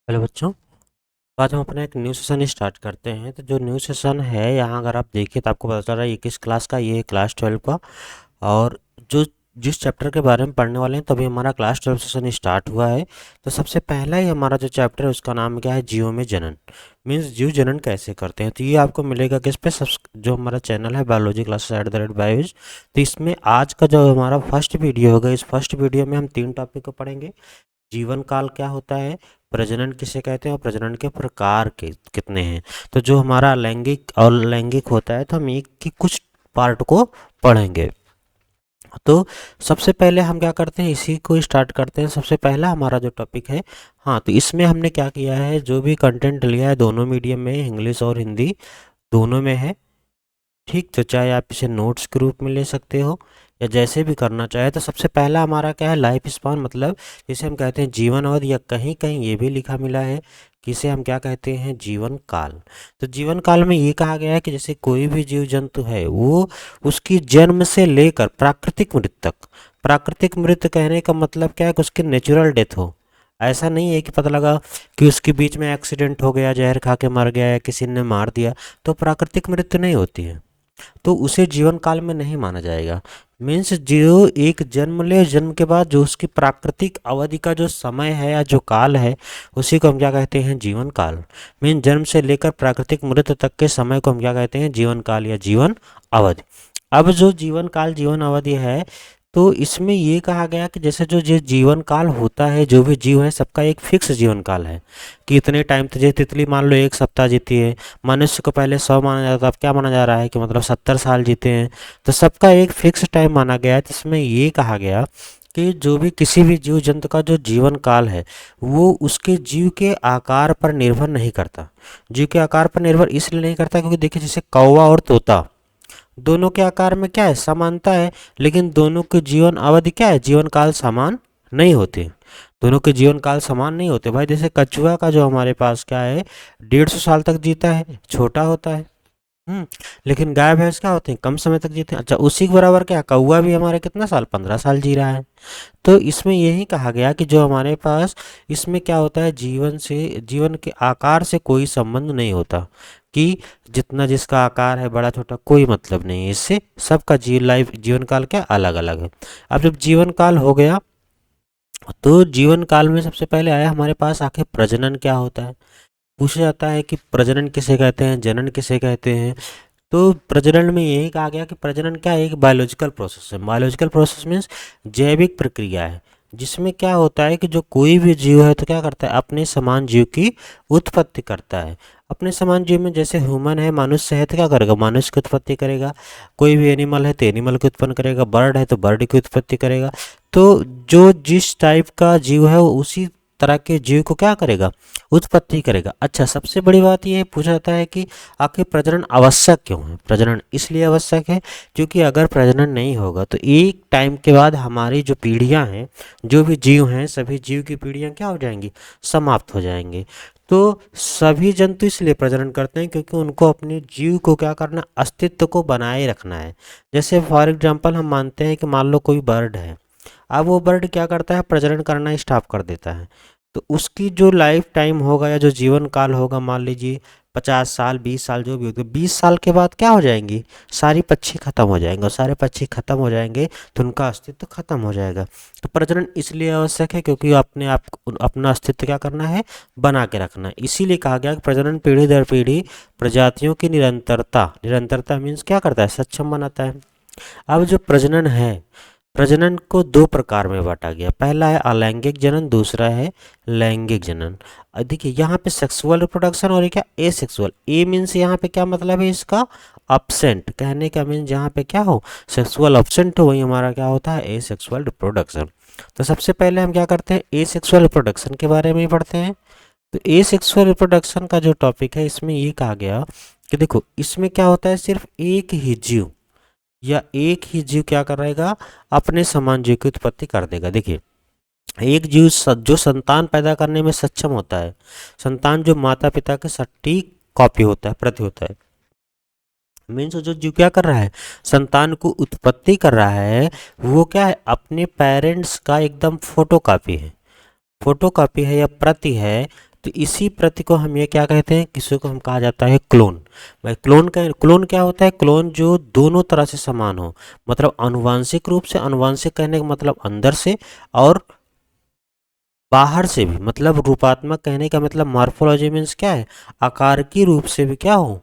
Hello बच्चों। तो आज हम अपना एक न्यू सेशन स्टार्ट करते हैं। तो जो न्यू सेशन है यहाँ अगर आप देखिए तो आपको पता चल रहा है ये किस क्लास का, ये है क्लास 12 का। और जो जिस चैप्टर के बारे में पढ़ने वाले हैं तभी हमारा क्लास 12 सेशन स्टार्ट हुआ है। तो सबसे पहला ही हमारा जो चैप्टर है उसका नाम क्या है, जीव में जनन। मीन्स जीव जनन कैसे करते हैं। तो ये आपको मिलेगा किस पे, जो हमारा चैनल है बायोलॉजी क्लासेस @BIOS। तो इसमें आज का जो हमारा फर्स्ट वीडियो होगा, इस फर्स्ट वीडियो में हम 3 टॉपिक को पढ़ेंगे। जीवन काल क्या होता है, प्रजनन किसे कहते हैं और प्रजनन के प्रकार के कितने हैं। तो जो हमारा लैंगिक और लैंगिक होता है तो हम एक की कुछ पार्ट को पढ़ेंगे। तो सबसे पहले हम क्या करते हैं, इसी को स्टार्ट करते हैं। सबसे पहला हमारा जो टॉपिक है, हाँ, तो इसमें हमने क्या किया है, जो भी कंटेंट लिया है दोनों मीडियम में, इंग्लिश और हिंदी दोनों में है। ठीक, तो चाहे आप इसे नोट्स के रूप में ले सकते हो या जैसे भी करना चाहे। तो सबसे पहला हमारा क्या है, लाइफ स्पान, मतलब जिसे हम कहते हैं जीवन अवधि, या कहीं कहीं ये भी लिखा मिला है कि इसे हम क्या कहते हैं, जीवन काल। तो जीवन काल में ये कहा गया है कि जैसे कोई भी जीव जंतु है वो उसकी जन्म से लेकर प्राकृतिक मृत्यु तक। प्राकृतिक मृत्यु कहने का मतलब क्या है कि उसकी नेचुरल डेथ हो। ऐसा नहीं है कि पता लगा कि उसके बीच में एक्सीडेंट हो गया, जहर खा के मर गया या किसी ने मार दिया, तो प्राकृतिक मृत्यु नहीं होती है, तो उसे जीवन काल में नहीं माना जाएगा। मीन्स जो एक जन्म ले, जन्म के बाद जो उसकी प्राकृतिक अवधि का जो समय है या जो काल है उसी को हम क्या कहते हैं, जीवन काल। मीन जन्म से लेकर प्राकृतिक मृत्यु तक के समय को हम क्या कहते हैं, जीवन काल या जीवन अवधि। अब जो जीवन काल जीवन अवधि है, तो इसमें ये कहा गया कि जैसे जो जीवन काल होता है, जो भी जीव है सबका एक फिक्स जीवन काल है कि इतने टाइम तो, जैसे तितली मान लो 1 सप्ताह जीती है, मनुष्य को पहले 100 माना जाता था, अब क्या माना जा रहा है कि मतलब 70 साल जीते हैं। तो सबका एक फिक्स टाइम माना गया है। जिसमें ये कहा गया कि जो भी किसी भी जीव जंतु का जो जीवन काल है वो उसके जीव के आकार पर निर्भर नहीं करता। जीव के आकार पर निर्भर इसलिए नहीं करता क्योंकि देखिए जैसे कौवा और तोता, दोनों के आकार में क्या है, समानता है, लेकिन दोनों के जीवन अवधि क्या है, जीवन काल समान नहीं होते। दोनों के जीवन काल समान नहीं होते भाई। जैसे कछुआ का जो हमारे पास क्या है, 150 साल तक जीता है, छोटा होता है। हम्म। लेकिन गाय भैंस क्या होते हैं, कम समय तक जीते हैं। अच्छा, उसी के बराबर क्या, कौवा भी हमारे कितना साल, 15 साल जी रहा है। तो इसमें यही कहा गया कि जो हमारे पास इसमें क्या होता है, जीवन से, जीवन के आकार से कोई संबंध नहीं होता कि जितना जिसका आकार है बड़ा छोटा, कोई मतलब नहीं है इससे। सबका जीवन काल क्या अलग अलग है। अब जब जीवन काल हो गया तो जीवन काल में सबसे पहले आया हमारे पास आखिर प्रजनन क्या होता है। पूछा जाता है कि प्रजनन किसे कहते हैं, जनन किसे कहते हैं। तो प्रजनन में यही कहा गया कि प्रजनन क्या है, एक बायोलॉजिकल प्रोसेस है। बायोलॉजिकल प्रोसेस मीन्स जैविक प्रक्रिया है, जिसमें क्या होता है कि जो कोई भी जीव है तो क्या करता है, अपने समान जीव की उत्पत्ति करता है। अपने समान जीव में जैसे ह्यूमन है, मनुष्य है तो क्या करेगा, मनुष्य की उत्पत्ति करेगा। कोई भी एनिमल है तो एनिमल की उत्पन्न करेगा, बर्ड है तो बर्ड की उत्पत्ति करेगा। तो जो जिस टाइप का जीव है वो उसी तरह के जीव को क्या करेगा, उत्पत्ति करेगा। अच्छा, सबसे बड़ी बात यह पूछा जाता है कि आखिर प्रजनन आवश्यक क्यों है। प्रजनन इसलिए आवश्यक है क्योंकि अगर प्रजनन नहीं होगा तो एक टाइम के बाद हमारी जो पीढ़ियां हैं, जो भी जीव हैं, सभी जीव की पीढ़ियां क्या हो जाएंगी, समाप्त हो जाएंगे। तो सभी जंतु इसलिए प्रजनन करते हैं क्योंकि उनको अपने जीव को क्या करना, अस्तित्व को बनाए रखना है। जैसे फॉर एग्जाम्पल हम मानते हैं कि मान लो कोई बर्ड है, अब वो बर्ड क्या करता है, प्रजनन करना स्टॉप कर देता है। तो उसकी जो लाइफ टाइम होगा या जो जीवन काल होगा, मान लीजिए 50 साल, 20 साल, जो भी होगा, 20 साल के बाद क्या हो जाएंगी, सारी पक्षी खत्म हो जाएंगे। और सारे पक्षी खत्म हो जाएंगे तो उनका अस्तित्व खत्म हो जाएगा। तो प्रजनन इसलिए आवश्यक है क्योंकि अपने आप अपना अस्तित्व क्या करना है, बना के रखना है। इसीलिए कहा गया कि प्रजनन पीढ़ी दर पीढ़ी प्रजातियों की निरंतरता, निरंतरता मीन्स क्या करता है, सक्षम बनाता है। अब जो प्रजनन है, प्रजनन को 2 प्रकार में बांटा गया। पहला है अलैंगिक जनन, दूसरा है लैंगिक जनन। देखिए यहाँ पे सेक्सुअल रिप्रोडक्शन और ये क्या, ए सेक्सुअल। ए मीन्स यहाँ पे क्या मतलब है इसका, अपसेंट। कहने का मीन्स जहाँ पे क्या हो, सेक्सुअल अपसेंट हो, वही हमारा क्या होता है, ए सेक्सुअल रिप्रोडक्शन। तो सबसे पहले हम क्या करते हैं, ए सेक्सुअल रिप्रोडक्शन के बारे में ही पढ़ते हैं। तो ए सेक्सुअल रिप्रोडक्शन का जो टॉपिक है, इसमें ये कहा गया कि देखो इसमें क्या होता है, सिर्फ एक ही जीव या एक ही जीव क्या करेगा, अपने समान जीव की उत्पत्ति कर देगा। देखिए एक जीव जो संतान पैदा करने में सक्षम होता है, संतान जो माता पिता के सटीक कॉपी होता है, प्रति होता है। मीन्स जो जीव क्या कर रहा है, संतान को उत्पत्ति कर रहा है, वो क्या है, अपने पेरेंट्स का एकदम फोटो कॉपी है, फोटो कॉपी है या प्रति है। तो इसी प्रति को हम ये क्या कहते हैं, किसी को हम कहा जाता है क्लोन। भाई क्लोन क्या होता है, क्लोन जो दोनों तरह से समान हो, मतलब आनुवांशिक रूप से, आनुवांशिक कहने का मतलब अंदर से और बाहर से भी, मतलब रूपात्मक कहने का मतलब मॉर्फोलॉजी मीन्स क्या है, आकार की रूप से भी क्या हो,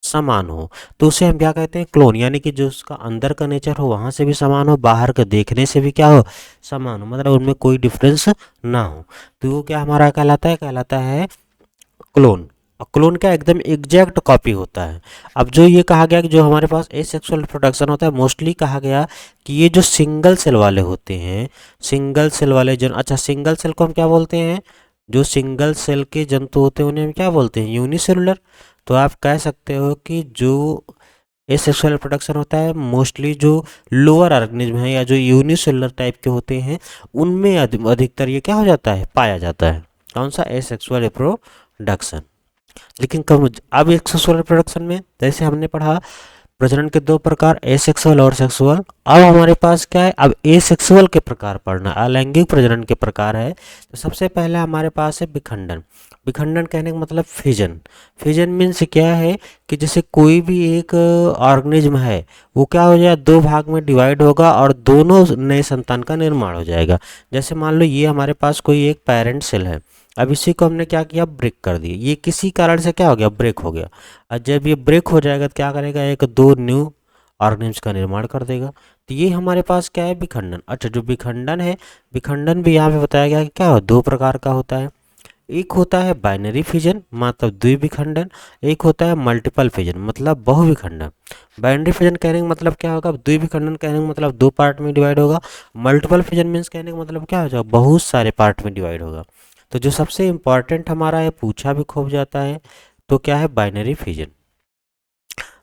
समान हो। तो उसे हम क्या कहते हैं, क्लोन, यानी कि जो उसका अंदर का नेचर हो वहाँ से भी समान हो, बाहर का देखने से भी क्या हो, समान हो, मतलब उनमें कोई डिफरेंस ना हो। तो वो क्या हमारा कहलाता है क्लोन। और क्लोन क्या एकदम एग्जैक्ट कॉपी होता है। अब जो ये कहा गया कि जो हमारे पास एसेक्सुअल रिप्रोडक्शन होता है, मोस्टली कहा गया कि ये जो सिंगल सेल वाले होते हैं, सिंगल सेल वाले जन, अच्छा सिंगल सेल को हम क्या बोलते हैं, जो सिंगल सेल के जंतु होते हैं उन्हें हम क्या बोलते हैं, यूनिसेलुलर। तो आप कह सकते हो कि जो एसेक्सुअल रिप्रोडक्शन होता है, मोस्टली जो लोअर ऑर्गेनिज्म है या जो यूनिसेलुलर टाइप के होते हैं, उनमें अधिकतर ये क्या हो जाता है, पाया जाता है। कौन सा, एसेक्सुअल रिप्रोडक्शन। लेकिन कब, अब सेक्सुअल रिप्रोडक्शन में जैसे हमने पढ़ा प्रजनन के दो प्रकार, एसेक्सुअल और सेक्सुअल। अब हमारे पास क्या है, अब एसेक्सुअल के प्रकार पढ़ना, अलैंगिक प्रजनन के प्रकार है। तो सबसे पहले हमारे पास है विखंडन। विखंडन कहने का मतलब फिजन। फिजन मीन्स क्या है कि जैसे कोई भी एक ऑर्गेनिज्म है, वो क्या हो जाए, दो भाग में डिवाइड होगा और दोनों नए संतान का निर्माण हो जाएगा। जैसे मान लो ये हमारे पास कोई एक पेरेंट सेल है, अब इसी को हमने क्या किया, ब्रेक कर दिया, ये किसी कारण से क्या हो गया, ब्रेक हो गया। और जब ये ब्रेक हो जाएगा तो क्या करेगा, एक दो न्यू ऑर्गेनिम्स का निर्माण कर देगा। तो ये हमारे पास क्या है, विखंडन। अच्छा, जो विखंडन है, विखंडन भी यहाँ पे बताया गया कि क्या हो, दो प्रकार का होता है। एक होता है बाइनरी फिजन, मतलब द्विविखंडन। एक होता है मल्टीपल फिजन, मतलब बहुविखंडन। बाइनरी फिजन कहने का मतलब क्या होगा, द्विविखंडन कहने का मतलब दो पार्ट में डिवाइड होगा। मल्टीपल फिजन मीन्स कहने का मतलब क्या हो जाएगा, बहुत सारे पार्ट में डिवाइड होगा। तो जो सबसे इम्पॉर्टेंट हमारा है, पूछा भी खूब जाता है, तो क्या है, बाइनरी फिजन।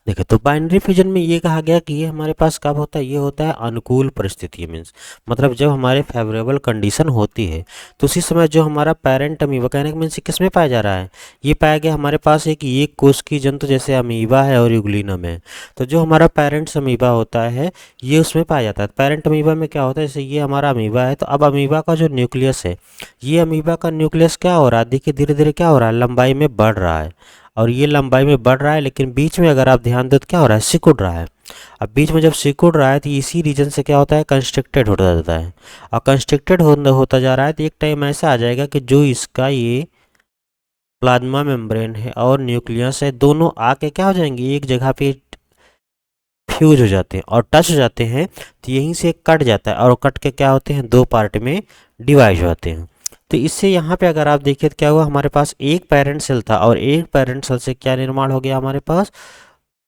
देखिए, तो बाइनरी फिजन में ये कहा गया कि ये हमारे पास कब होता है, ये होता है अनुकूल परिस्थिति मीन्स, मतलब जब हमारे फेवरेबल कंडीशन होती है, तो उसी समय जो हमारा पेरेंट अमीबा कहने का मीन्स किस में पाया जा रहा है, ये पाया गया हमारे पास एक कोष की जंतु जैसे अमीबा है और यूग्लिनम है। तो जो हमारा पेरेंट्स अमीबा होता है, ये उसमें पाया जाता है। पेरेंट अमीबा में क्या होता है, जैसे ये हमारा अमीबा है, तो अब अमीबा का जो न्यूक्लियस है, ये अमीबा का न्यूक्लियस क्या हो रहा है, देखिए धीरे धीरे क्या हो रहा है, लंबाई में बढ़ रहा है। और ये लंबाई में बढ़ रहा है, लेकिन बीच में अगर आप ध्यान दो तो क्या हो रहा है, सिकुड़ रहा है। अब बीच में जब सिकुड़ रहा है तो इसी रीजन से क्या होता है, कंस्ट्रिक्टेड होता जाता है। और कंस्ट्रिक्टेड होता जा रहा है, तो एक टाइम ऐसा आ जाएगा कि जो इसका ये प्लाज्मा मेम्ब्रेन है और न्यूक्लियस है, दोनों आके क्या हो जाएंगे, एक जगह पे फ्यूज हो जाते हैं और टच हो जाते हैं। तो यहीं से कट जाता है और कट के क्या होते हैं, दो पार्ट में डिवाइड हो जाते हैं। तो इससे यहाँ पे अगर आप देखिए तो क्या हुआ, हमारे पास एक पेरेंट सेल था और एक पेरेंट सेल से क्या निर्माण हो गया, हमारे पास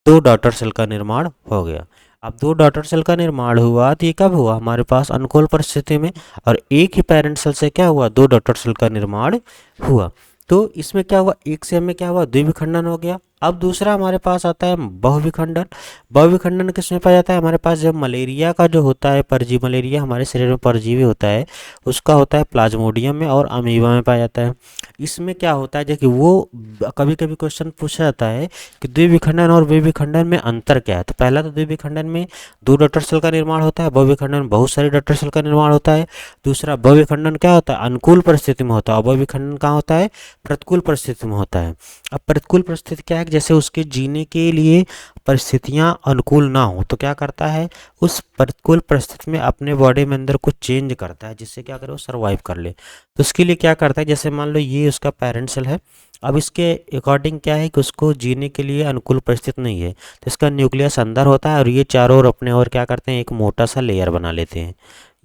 दो डॉटर सेल का निर्माण हो गया। अब दो डॉटर सेल का निर्माण हुआ तो ये कब हुआ, हमारे पास अनुकूल परिस्थिति में। और एक ही पेरेंट सेल से क्या हुआ, दो डॉटर सेल का निर्माण हुआ। तो इसमें क्या हुआ, एक से हमें क्या हुआ, द्विविखंडन हो गया। अब दूसरा हमारे पास आता है बहुविखंडन। बहुविखंडन किसमें पाया जाता है, हमारे पास जब मलेरिया का जो होता है, परजीवी मलेरिया हमारे शरीर में परजीवी होता है, उसका होता है प्लाज्मोडियम में और अमीबा में पाया जाता है। इसमें क्या होता है, देखिए वो कभी कभी क्वेश्चन पूछा जाता है कि द्विविखंडन और विविखंडन में अंतर क्या है। तो पहला तो द्विविखंडन में दो डॉटर सेल का निर्माण होता है, बहुविखंडन में बहुत सारे डॉटर सेल का निर्माण होता है। दूसरा बहुविखंडन क्या होता है, अनुकूल परिस्थिति में होता है, और बहुविखंडन कहाँ होता है, प्रतिकूल परिस्थिति में होता है। अब प्रतिकूल परिस्थिति क्या है, जैसे उसके जीने के लिए परिस्थितियां अनुकूल ना हो तो क्या करता है, उस प्रतिकूल परिस्थिति में अपने बॉडी में अंदर कुछ चेंज करता है, जिससे क्या करे, वो सर्वाइव कर ले। तो उसके लिए क्या करता है, जैसे मान लो ये उसका पेरेंट सेल है, अब इसके अकॉर्डिंग क्या है कि उसको जीने के लिए अनुकूल परिस्थिति नहीं है, तो इसका न्यूक्लियस अंदर होता है और ये चारों ओर अपने और क्या करते हैं, एक मोटा सा लेयर बना लेते हैं।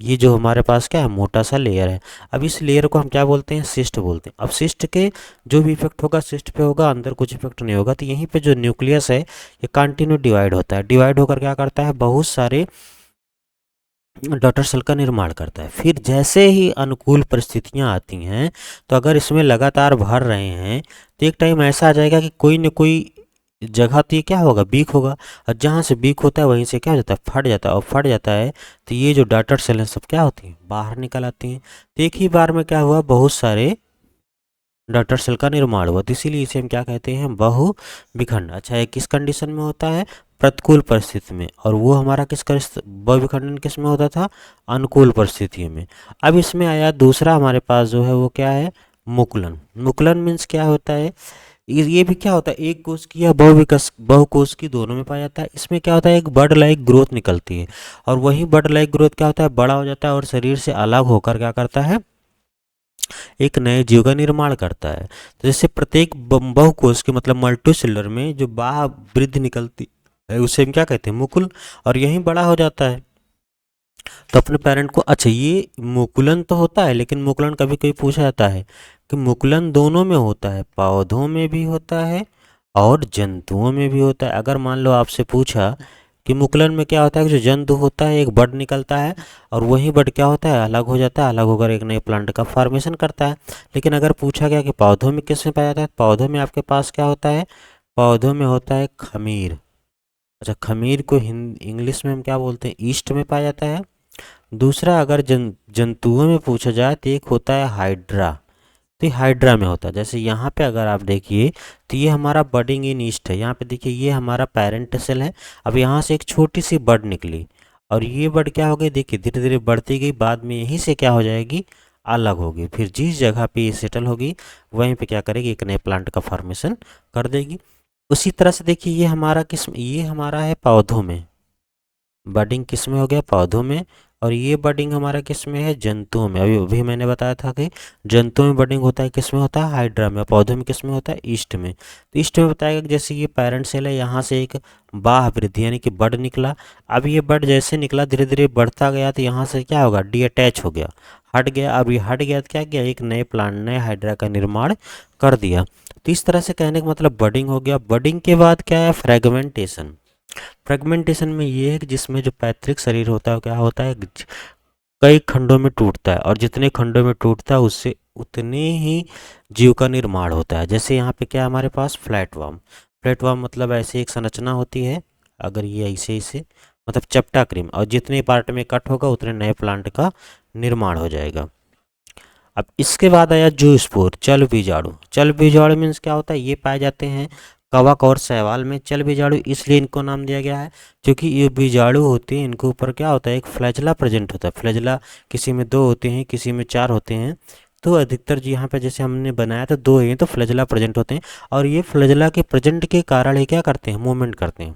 ये जो हमारे पास क्या है, मोटा सा लेयर है। अब इस लेयर को हम क्या बोलते हैं, सिस्ट बोलते हैं। अब सिस्ट के जो भी इफेक्ट होगा सिस्ट पे होगा, अंदर कुछ इफेक्ट नहीं होगा। तो यहीं पे जो न्यूक्लियस है ये कंटिन्यू डिवाइड होता है, डिवाइड होकर क्या करता है, बहुत सारे डॉटर सेल का निर्माण करता है। फिर जैसे ही अनुकूल परिस्थितियां आती हैं, तो अगर इसमें लगातार भर रहे हैं तो एक टाइम ऐसा आ जाएगा कि कोई न कोई जगह तो ये क्या होगा, वीक होगा। और जहाँ से वीक होता है वहीं से क्या हो जाता है, फट जाता है। और फट जाता है तो ये जो डॉटर सेल हैं सब क्या होती हैं, बाहर निकल आती हैं। तो एक ही बार में क्या हुआ, बहुत सारे डॉटर सेल का निर्माण हुआ। तो इसीलिए इसे हम क्या कहते हैं, बहुविखंड। अच्छा, ये किस कंडीशन में होता है, प्रतिकूल परिस्थिति में, और वो हमारा किसका बहुविखंडन किस में होता था, अनुकूल परिस्थितियों में। अब इसमें आया दूसरा हमारे पास जो है वो क्या है, मुकुलन। मुकुलन मीन्स क्या होता है, ये भी क्या होता है, एक कोश की या बहुकोश की दोनों में पाया जाता है। इसमें क्या होता है, एक बर्ड लाइक ग्रोथ निकलती है, और वही बर्ड लाइक ग्रोथ क्या होता है, बड़ा हो जाता है और शरीर से अलग होकर क्या करता है, एक नए जीव का निर्माण करता है। तो जैसे प्रत्येक बहुकोश के मतलब मल्टीसेलुलर में जो बाह्य वृद्धि निकलती है उसे हम क्या कहते हैं, मुकुल, और यही बड़ा हो जाता है। तो अपने पेरेंट को, अच्छा ये मुकुलन तो होता है, लेकिन मुकुलन कभी कभी पूछा जाता है कि मुकुलन दोनों में होता है, पौधों में भी होता है और जंतुओं में भी होता है। अगर मान लो आपसे पूछा कि मुकुलन में क्या होता है कि जो जंतु होता है एक बड निकलता है, और वही बड क्या होता है, अलग हो जाता है, अलग होकर एक नए प्लांट का फॉर्मेशन करता है। लेकिन अगर पूछा गया कि पौधों में किस में पाया जाता है, पौधों में आपके पास क्या होता है, पौधों में होता है खमीर। अच्छा, खमीर को इंग्लिश में हम क्या बोलते हैं, ईस्ट में पाया जाता है। दूसरा अगर जंतुओं में पूछा जाए तो एक होता है हाइड्रा, तो ये हाइड्रा में होता है। जैसे यहाँ पे अगर आप देखिए तो ये हमारा बडिंग इन ईस्ट है, यहाँ पे देखिए ये हमारा पेरेंट सेल है। अब यहाँ से एक छोटी सी बड निकली, और ये बड क्या हो गई, देखिए धीरे धीरे बढ़ती गई, बाद में यहीं से क्या हो जाएगी, अलग होगी, फिर जिस जगह पे ये सेटल होगी वहीं पे क्या करेगी, एक नए प्लांट का फॉर्मेशन कर देगी। उसी तरह से देखिए ये हमारा ये हमारा है पौधों में, बडिंग किस में हो गया, पौधों में, और ये बडिंग हमारा किस में है, जंतुओं में। अभी अभी मैंने बताया था कि जंतुओं में बडिंग होता है किस में होता है, हाइड्रा में, पौधों में किस में होता है, ईस्ट में। तो ईस्ट में बताएगा कि जैसे ये पेरेंट सेल है, यहाँ से एक बाह्य वृद्धि यानी कि बड निकला। अब ये बड जैसे निकला धीरे धीरे बढ़ता गया, तो यहाँ से क्या होगा, डीअटैच हो गया, हट गया। अब ये हट गया तो क्या किया, एक नए प्लांट, नए हाइड्रा का निर्माण कर दिया। तो इस तरह से कहने का मतलब बडिंग हो गया। बडिंग के बाद क्या है, फ्रेगमेंटेशन। फ्रेगमेंटेशन में ये है कि जिसमें जो पैतृक शरीर होता है क्या होता है, कई खंडों में टूटता है, और जितने खंडों में टूटता है उससे उतने ही जीव का निर्माण होता है। जैसे यहाँ पे क्या है हमारे पास, फ्लैटवर्म। फ्लैटवर्म मतलब ऐसे एक संरचना होती है, अगर ये ऐसे ऐसे मतलब चपटा क्रीम, और जितने पार्ट में कट होगा उतने नए प्लांट का निर्माण हो जाएगा। अब इसके बाद आया जूस्पोर, चल बीजाणु। चल बीजाणु मीन्स क्या होता है, ये पाए जाते हैं कवक और शैवाल में। चल बीजाणु इसलिए इनको नाम दिया गया है क्योंकि ये बीजाणु होते हैं, इनके ऊपर क्या होता है, एक फ्लैजला प्रेजेंट होता है। फ्लैजला किसी में 2 होते हैं, किसी में 4 होते हैं। तो अधिकतर जी यहाँ पे जैसे हमने बनाया था 2 हैं, तो फ्लैजला प्रेजेंट होते हैं, और ये फ्लैजला के प्रेजेंट के कारण ये क्या करते हैं, मूवमेंट करते हैं।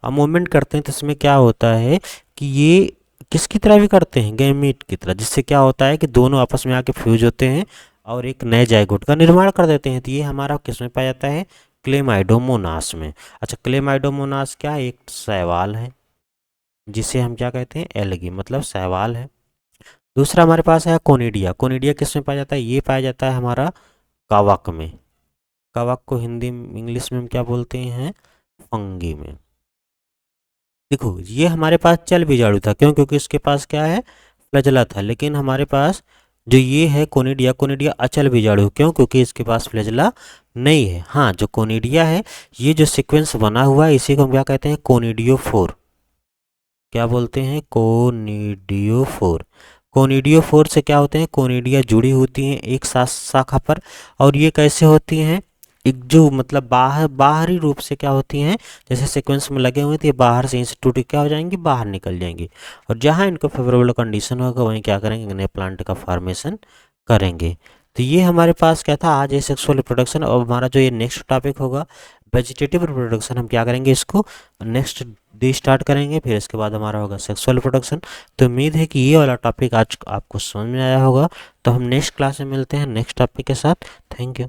अब मूवमेंट करते हैं तो इसमें क्या होता है कि ये किसकी तरह भी करते हैं, गैमीट की तरह, जिससे क्या होता है कि दोनों आपस में आके फ्यूज होते हैं और एक नए जायगोट का निर्माण कर देते हैं। तो ये हमारा किस में पाया जाता है, क्लेमाइडोमोनास में। अच्छा, क्लेमाइडोमोनास क्या है, एक शैवाल है, जिसे हम क्या कहते हैं, एल्गी, मतलब शैवाल है। दूसरा हमारे पास है कोनिडिया। कोनिडिया किस में पाया जाता है, ये पाया जाता है हमारा कवक में। कवक को हिंदी इंग्लिश में हम क्या बोलते हैं, फंगी में। देखो ये हमारे पास चल बीजाणु था, क्यों, क्योंकि इसके पास क्या है, फ्लैजला था। लेकिन हमारे पास जो ये है कोनिडिया, कोनिडिया अचल बीजाणु, क्यों, क्योंकि इसके पास फ्लैजला नहीं है। हाँ, जो कोनिडिया है, ये जो सीक्वेंस बना हुआ है इसी को हम क्या कहते हैं, कोनिडियोफोर। क्या बोलते हैं, कोनिडियोफोर। कोनिडियोफोर से क्या होते हैं, कोनिडिया जुड़ी होती हैं एक शाखा पर, और ये कैसे होती हैं, एक जो मतलब बाहरी रूप से क्या होती हैं, जैसे सीक्वेंस में लगे हुए थे, बाहर से इंस्टीट्यूट क्या हो जाएंगी, बाहर निकल जाएंगी, और जहाँ इनको फेवरेबल कंडीशन होगा वहीं क्या करेंगे, नए प्लांट का फॉर्मेशन करेंगे। तो ये हमारे पास क्या था आज, ये सेक्सुअल रिप्रोडक्शन। और हमारा जो ये नेक्स्ट टॉपिक होगा वेजिटेटिव रिप्रोडक्शन, हम क्या करेंगे, इसको नेक्स्ट डे स्टार्ट करेंगे, फिर इसके बाद हमारा होगा सेक्सुअल रिप्रोडक्शन। तो उम्मीद है कि ये वाला टॉपिक आज आपको समझ में आया होगा। तो हम नेक्स्ट क्लास में मिलते हैं नेक्स्ट टॉपिक के साथ। Thank you.